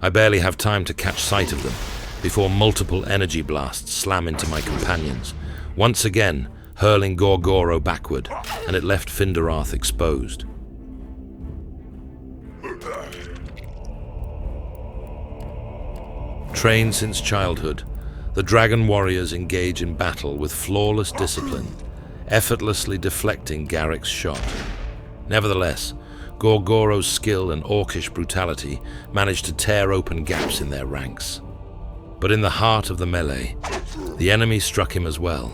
I barely have time to catch sight of them before multiple energy blasts slam into my companions, once again hurling Gorgoro backward, and it left Finderath exposed. Trained since childhood, the dragon warriors engage in battle with flawless discipline, effortlessly deflecting Garrik's shot. Nevertheless, Gorgoro's skill and orcish brutality managed to tear open gaps in their ranks. But in the heart of the melee, the enemy struck him as well.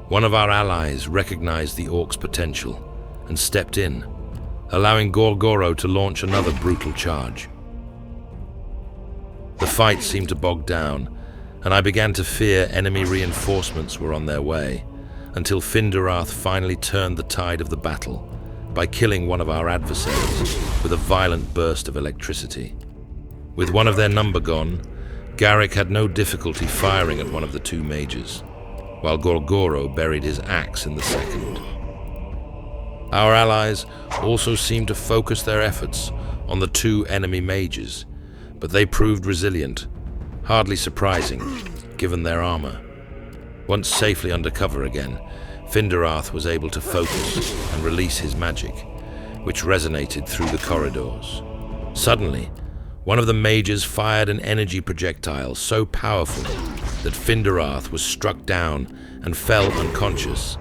One of our allies recognized the orc's potential and stepped in, allowing Gorgoro to launch another brutal charge. The fight seemed to bog down, and I began to fear enemy reinforcements were on their way, until Finderath finally turned the tide of the battle by killing one of our adversaries with a violent burst of electricity. With one of their number gone, Garrik had no difficulty firing at one of the two mages, while Gorgoro buried his axe in the second. Our allies also seemed to focus their efforts on the two enemy mages, but they proved resilient, hardly surprising given their armor. Once safely under cover again, Finderath was able to focus and release his magic, which resonated through the corridors. Suddenly, one of the mages fired an energy projectile so powerful that Finderath was struck down and fell unconscious.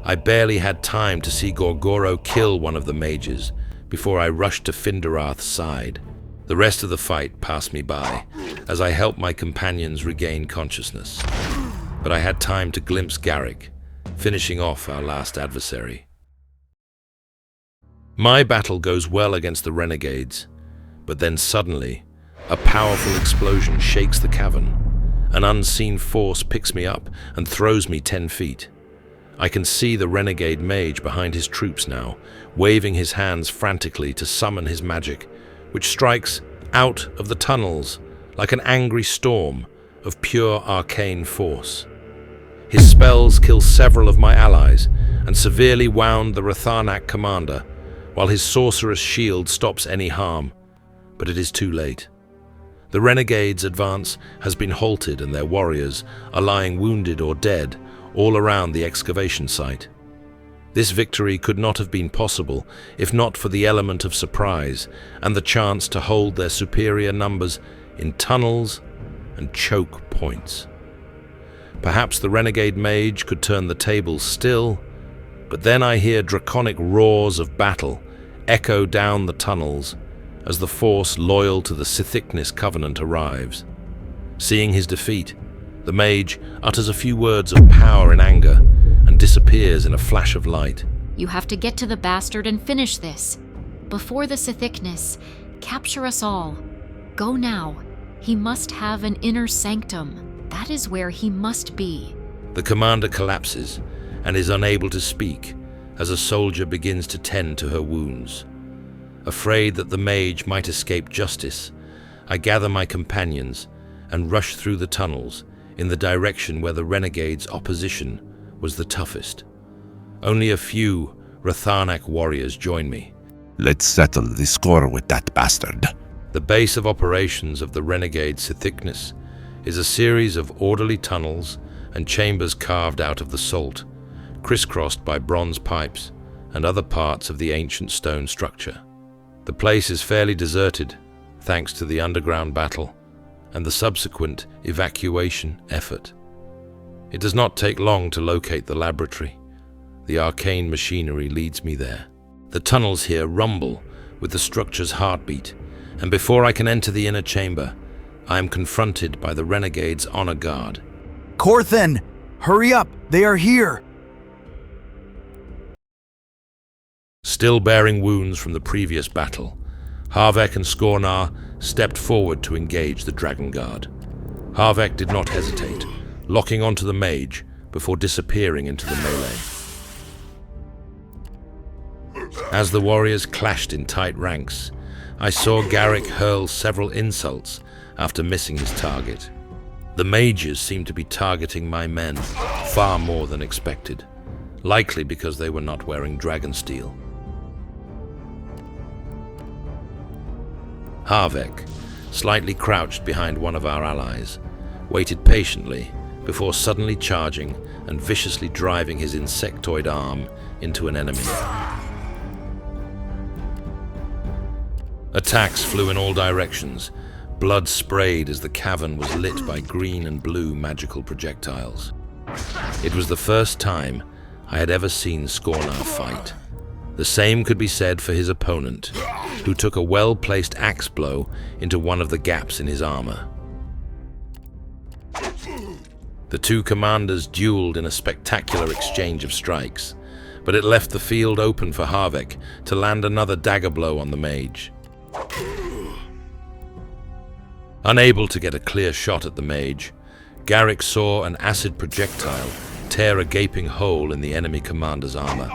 I barely had time to see Gorgoro kill one of the mages before I rushed to Finderath's side. The rest of the fight passed me by as I helped my companions regain consciousness. But I had time to glimpse Garrik, finishing off our last adversary. My battle goes well against the renegades, but then suddenly, a powerful explosion shakes the cavern. An unseen force picks me up and throws me 10 feet. I can see the renegade mage behind his troops now, waving his hands frantically to summon his magic, which strikes out of the tunnels like an angry storm of pure arcane force. His spells kill several of my allies and severely wound the Rathanak commander, while his sorcerous shield stops any harm. But it is too late. The renegades' advance has been halted and their warriors are lying wounded or dead all around the excavation site. This victory could not have been possible if not for the element of surprise and the chance to hold their superior numbers in tunnels and choke points. Perhaps the renegade mage could turn the tables still, but then I hear draconic roars of battle echo down the tunnels as the force loyal to the Sithicness Covenant arrives. Seeing his defeat, the mage utters a few words of power in anger and disappears in a flash of light. You have to get to the bastard and finish this. Before the Sithicness, capture us all. Go now. He must have an inner sanctum. That is where he must be. The commander collapses and is unable to speak as a soldier begins to tend to her wounds. Afraid that the mage might escape justice, I gather my companions and rush through the tunnels in the direction where the renegade's opposition was the toughest. Only a few Rathanak warriors join me. Let's settle the score with that bastard. The base of operations of the renegade Sithicness is a series of orderly tunnels and chambers carved out of the salt, crisscrossed by bronze pipes and other parts of the ancient stone structure. The place is fairly deserted, thanks to the underground battle and the subsequent evacuation effort. It does not take long to locate the laboratory. The arcane machinery leads me there. The tunnels here rumble with the structure's heartbeat, and before I can enter the inner chamber, I am confronted by the renegade's honor guard. Korthan! Hurry up! They are here! Still bearing wounds from the previous battle, Harvek and Skornar stepped forward to engage the Dragon Guard. Harvek did not hesitate, locking onto the mage before disappearing into the melee. As the warriors clashed in tight ranks, I saw Garrik hurl several insults after missing his target. The mages seemed to be targeting my men far more than expected, likely because they were not wearing dragon steel. Harvek, slightly crouched behind one of our allies, waited patiently before suddenly charging and viciously driving his insectoid arm into an enemy. Attacks flew in all directions. Blood sprayed as the cavern was lit by green and blue magical projectiles. It was the first time I had ever seen Skornar fight. The same could be said for his opponent, who took a well-placed axe blow into one of the gaps in his armor. The two commanders dueled in a spectacular exchange of strikes, but it left the field open for Harvek to land another dagger blow on the mage. Unable to get a clear shot at the mage, Garrik saw an acid projectile tear a gaping hole in the enemy commander's armor,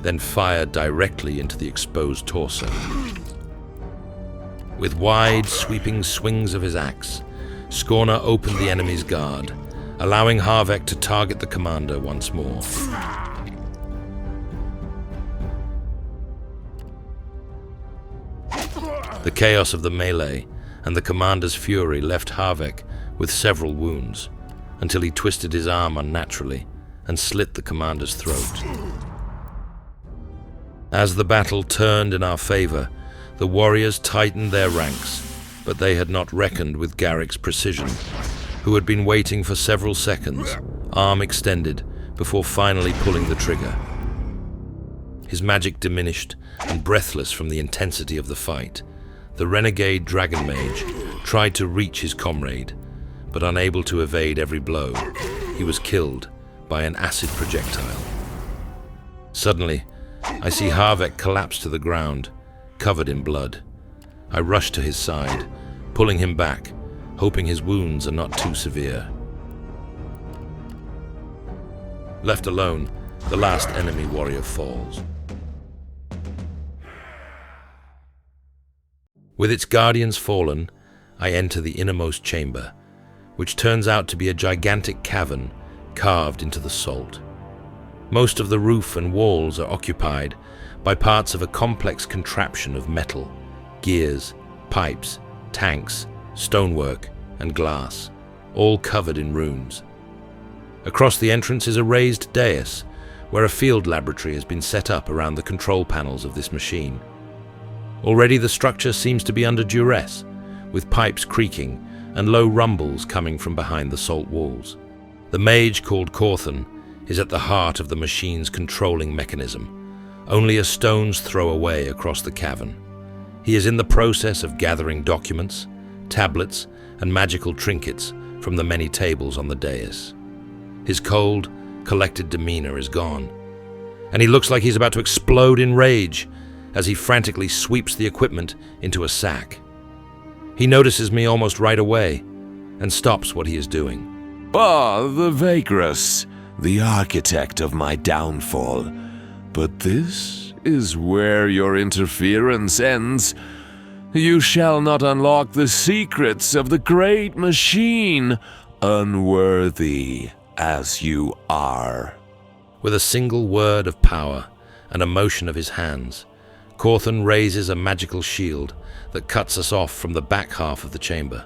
then fired directly into the exposed torso. With wide, sweeping swings of his axe, Skornar opened the enemy's guard, allowing Harvek to target the commander once more. The chaos of the melee and the commander's fury left Harvek with several wounds, until he twisted his arm unnaturally and slit the commander's throat. As the battle turned in our favor, the warriors tightened their ranks, but they had not reckoned with Garrik's precision, who had been waiting for several seconds, arm extended, before finally pulling the trigger. His magic diminished, and breathless from the intensity of the fight, the renegade dragon mage tried to reach his comrade, but unable to evade every blow, he was killed by an acid projectile. Suddenly, I see Harvek collapse to the ground, covered in blood. I rush to his side, pulling him back, hoping his wounds are not too severe. Left alone, the last enemy warrior falls. With its guardians fallen, I enter the innermost chamber, which turns out to be a gigantic cavern carved into the salt. Most of the roof and walls are occupied by parts of a complex contraption of metal, gears, pipes, tanks, stonework, and glass, all covered in runes. Across the entrance is a raised dais, where a field laboratory has been set up around the control panels of this machine. Already the structure seems to be under duress, with pipes creaking and low rumbles coming from behind the salt walls. The mage called Korthan is at the heart of the machine's controlling mechanism, only a stone's throw away across the cavern. He is in the process of gathering documents, tablets, and magical trinkets from the many tables on the dais. His cold, collected demeanor is gone, and he looks like he's about to explode in rage as he frantically sweeps the equipment into a sack. He notices me almost right away and stops what he is doing. The Vagrus, the architect of my downfall. But this is where your interference ends. You shall not unlock the secrets of the great machine, unworthy as you are. With a single word of power and a motion of his hands, Korthan raises a magical shield that cuts us off from the back half of the chamber.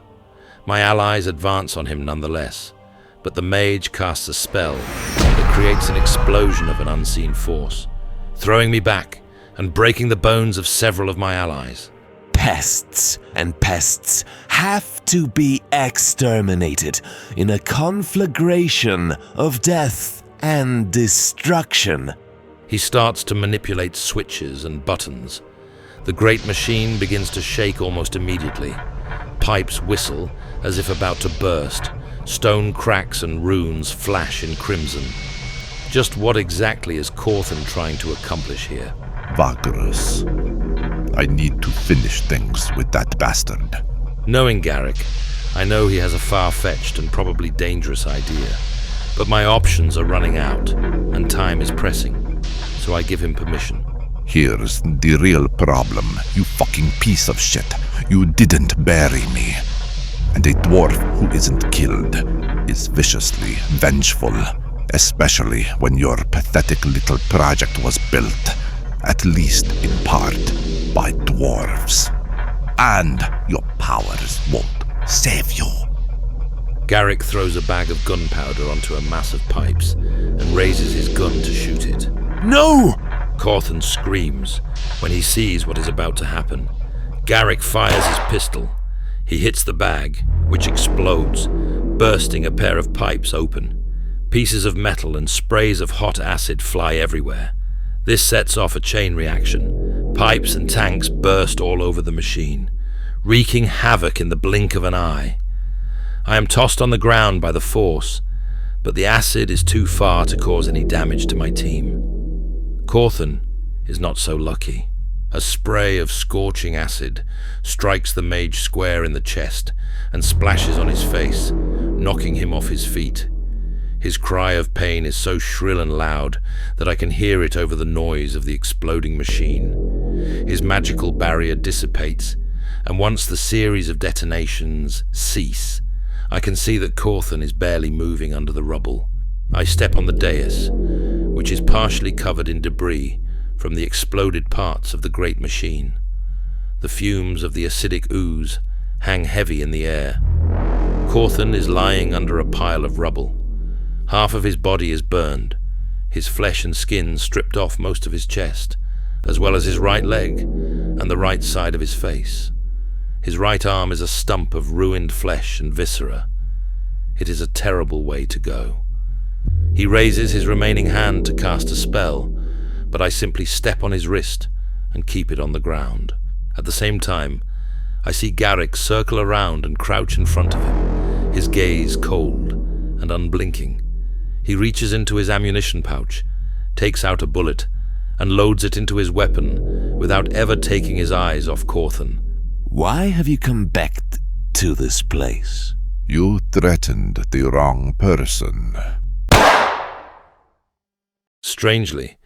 My allies advance on him nonetheless, but the mage casts a spell that creates an explosion of an unseen force, throwing me back and breaking the bones of several of my allies. Pests and pests have to be exterminated in a conflagration of death and destruction. He starts to manipulate switches and buttons. The great machine begins to shake almost immediately. Pipes whistle as if about to burst. Stone cracks and runes flash in crimson. Just what exactly is Korthan trying to accomplish here? Vagrus. I need to finish things with that bastard. Knowing Garrik, I know he has a far-fetched and probably dangerous idea. But my options are running out, and time is pressing, so I give him permission. Here's the real problem, you fucking piece of shit. You didn't bury me. And a dwarf who isn't killed is viciously vengeful, especially when your pathetic little project was built, at least in part, by dwarves. And your powers won't save you. Garrik throws a bag of gunpowder onto a mass of pipes and raises his gun to shoot it. No! Korthan screams when he sees what is about to happen. Garrik fires his pistol. He hits the bag, which explodes, bursting a pair of pipes open. Pieces of metal and sprays of hot acid fly everywhere. This sets off a chain reaction. Pipes and tanks burst all over the machine, wreaking havoc in the blink of an eye. I am tossed on the ground by the force, but the acid is too far to cause any damage to my team. Korthan is not so lucky. A spray of scorching acid strikes the mage square in the chest and splashes on his face, knocking him off his feet. His cry of pain is so shrill and loud that I can hear it over the noise of the exploding machine. His magical barrier dissipates, and once the series of detonations cease, I can see that Korthan is barely moving under the rubble. I step on the dais, which is partially covered in debris from the exploded parts of the great machine. The fumes of the acidic ooze hang heavy in the air. Korthan is lying under a pile of rubble. Half of his body is burned, his flesh and skin stripped off most of his chest, as well as his right leg and the right side of his face. His right arm is a stump of ruined flesh and viscera. It is a terrible way to go. He raises his remaining hand to cast a spell, but I simply step on his wrist and keep it on the ground. At the same time, I see Garrik circle around and crouch in front of him, his gaze cold and unblinking. He reaches into his ammunition pouch, takes out a bullet, and loads it into his weapon without ever taking his eyes off Korthan. Why have you come back to this place? You threatened the wrong person. Strangely,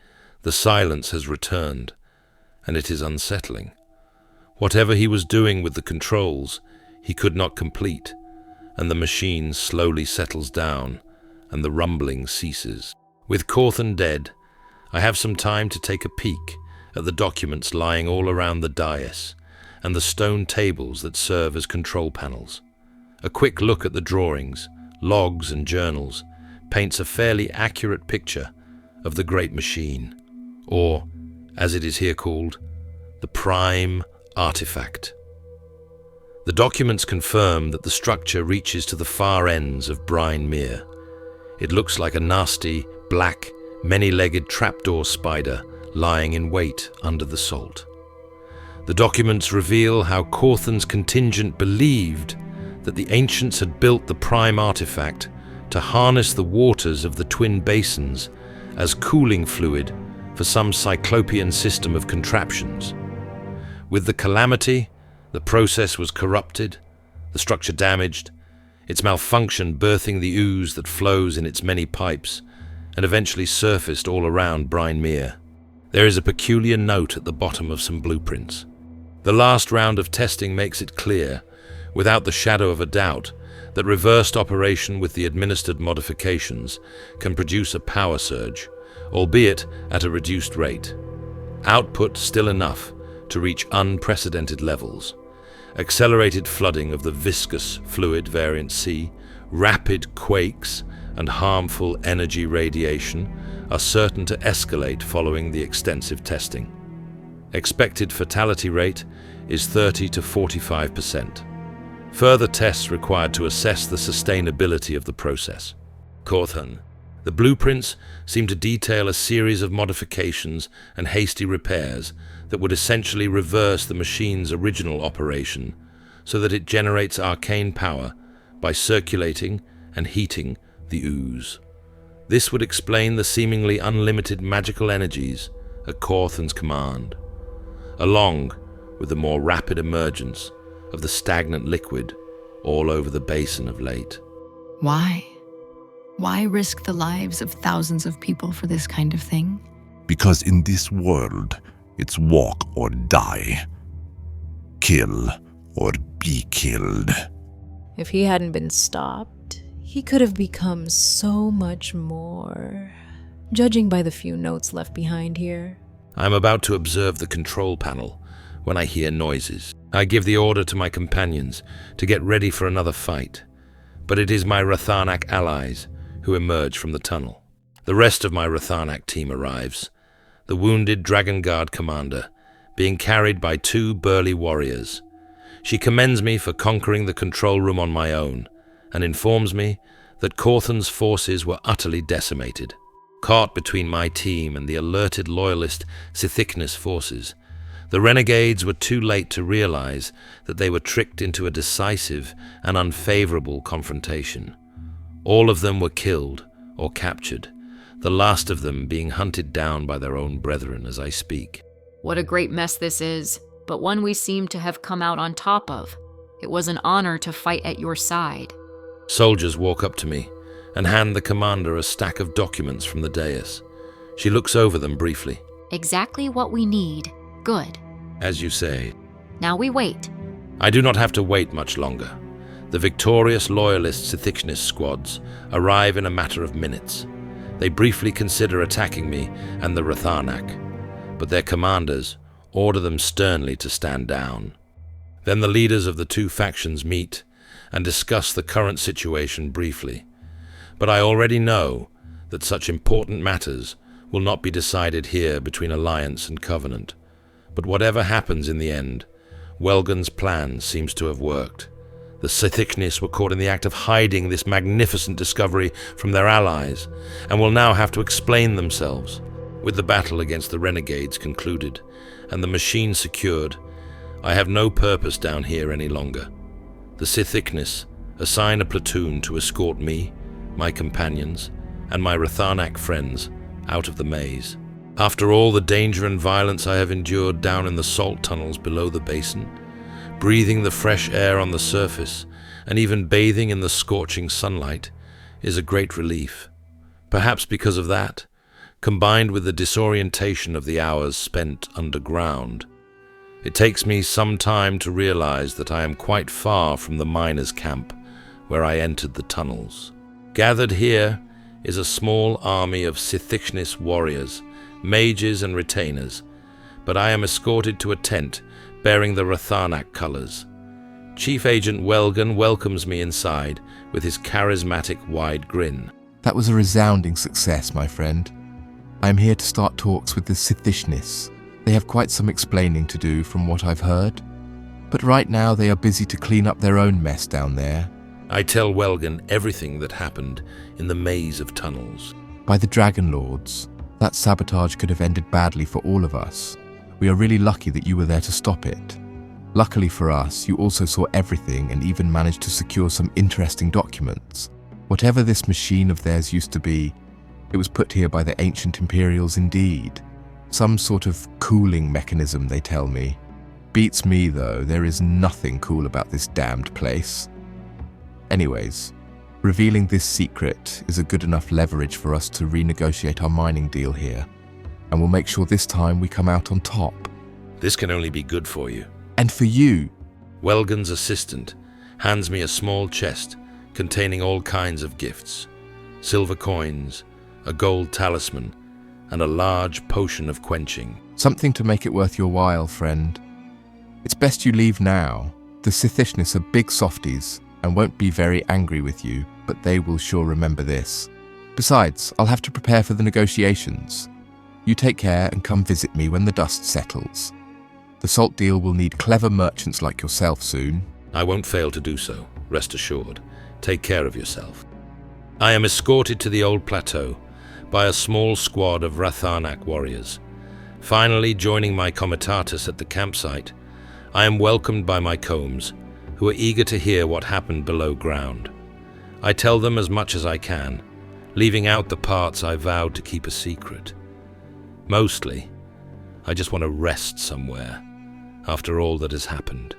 the silence has returned, and it is unsettling. Whatever he was doing with the controls, he could not complete, and the machine slowly settles down, and the rumbling ceases. With Korthan dead, I have some time to take a peek at the documents lying all around the dais, and the stone tables that serve as control panels. A quick look at the drawings, logs and journals paints a fairly accurate picture of the great machine, or, as it is here called, the Prime Artifact. The documents confirm that the structure reaches to the far ends of Brine Mere. It looks like a nasty, black, many-legged trapdoor spider lying in wait under the salt. The documents reveal how Korthan's contingent believed that the ancients had built the Prime Artifact to harness the waters of the twin basins as cooling fluid for some cyclopean system of contraptions. With the calamity, the process was corrupted, the structure damaged, its malfunction birthing the ooze that flows in its many pipes and eventually surfaced all around Brine Mere. There is a peculiar note at the bottom of some blueprints. The last round of testing makes it clear, without the shadow of a doubt, that reversed operation with the administered modifications can produce a power surge, albeit at a reduced rate. Output still enough to reach unprecedented levels. Accelerated flooding of the viscous fluid variant C, rapid quakes, and harmful energy radiation are certain to escalate following the extensive testing. Expected fatality rate is 30 to 45%. Further tests required to assess the sustainability of the process. Korthan. The blueprints seem to detail a series of modifications and hasty repairs that would essentially reverse the machine's original operation so that it generates arcane power by circulating and heating the ooze. This would explain the seemingly unlimited magical energies at Korthan's command, along with the more rapid emergence of the stagnant liquid all over the basin of late. Why? Why risk the lives of thousands of people for this kind of thing? Because in this world, it's walk or die. Kill or be killed. If he hadn't been stopped, he could have become so much more. Judging by the few notes left behind here. I'm about to observe the control panel when I hear noises. I give the order to my companions to get ready for another fight, but it is my Rathanak allies who emerge from the tunnel. The rest of my Rathanak team arrives, the wounded Dragon Guard commander being carried by 2 burly warriors. She commends me for conquering the control room on my own, and informs me that Korthan's forces were utterly decimated. Caught between my team and the alerted loyalist Sithiknis forces, the renegades were too late to realize that they were tricked into a decisive and unfavorable confrontation. All of them were killed or captured, the last of them being hunted down by their own brethren as I speak. What a great mess this is, but one we seem to have come out on top of. It was an honor to fight at your side. Soldiers walk up to me and hand the commander a stack of documents from the dais. She looks over them briefly. Exactly what we need. Good. As you say. Now we wait. I do not have to wait much longer. The victorious loyalist Sithiknis squads arrive in a matter of minutes. They briefly consider attacking me and the Rathanak, but their commanders order them sternly to stand down. Then the leaders of the 2 factions meet and discuss the current situation briefly. But I already know that such important matters will not be decided here between Alliance and Covenant. But whatever happens in the end, Welgan's plan seems to have worked. The Sithiknis were caught in the act of hiding this magnificent discovery from their allies, and will now have to explain themselves. With the battle against the renegades concluded, and the machine secured, I have no purpose down here any longer. The Sithiknis assign a platoon to escort me, my companions, and my Rathanak friends out of the maze. After all the danger and violence I have endured down in the salt tunnels below the basin, breathing the fresh air on the surface, and even bathing in the scorching sunlight, is a great relief. Perhaps because of that, combined with the disorientation of the hours spent underground, it takes me some time to realize that I am quite far from the miners' camp where I entered the tunnels. Gathered here is a small army of Sithiknis warriors, mages and retainers, but I am escorted to a tent bearing the Rathanak colors. Chief Agent Welgan welcomes me inside with his charismatic wide grin. That was a resounding success, my friend. I am here to start talks with the Sithiknis. They have quite some explaining to do from what I've heard, but right now they are busy to clean up their own mess down there. I tell Welgan everything that happened in the maze of tunnels. By the Dragon Lords, that sabotage could have ended badly for all of us. We are really lucky that you were there to stop it. Luckily for us, you also saw everything and even managed to secure some interesting documents. Whatever this machine of theirs used to be, it was put here by the ancient Imperials indeed. Some sort of cooling mechanism, they tell me. Beats me though, there is nothing cool about this damned place. Anyways, revealing this secret is a good enough leverage for us to renegotiate our mining deal here, and we'll make sure this time we come out on top. This can only be good for you. And for you. Welgan's assistant hands me a small chest containing all kinds of gifts, silver coins, a gold talisman, and a large potion of quenching. Something to make it worth your while, friend. It's best you leave now. The Sithiknis are big softies and won't be very angry with you, but they will sure remember this. Besides, I'll have to prepare for the negotiations. You take care and come visit me when the dust settles. The salt deal will need clever merchants like yourself soon. I won't fail to do so, rest assured. Take care of yourself. I am escorted to the old plateau by a small squad of Rathanak warriors. Finally joining my comitatus at the campsite, I am welcomed by my combs, who are eager to hear what happened below ground. I tell them as much as I can, leaving out the parts I vowed to keep a secret. Mostly, I just want to rest somewhere after all that has happened.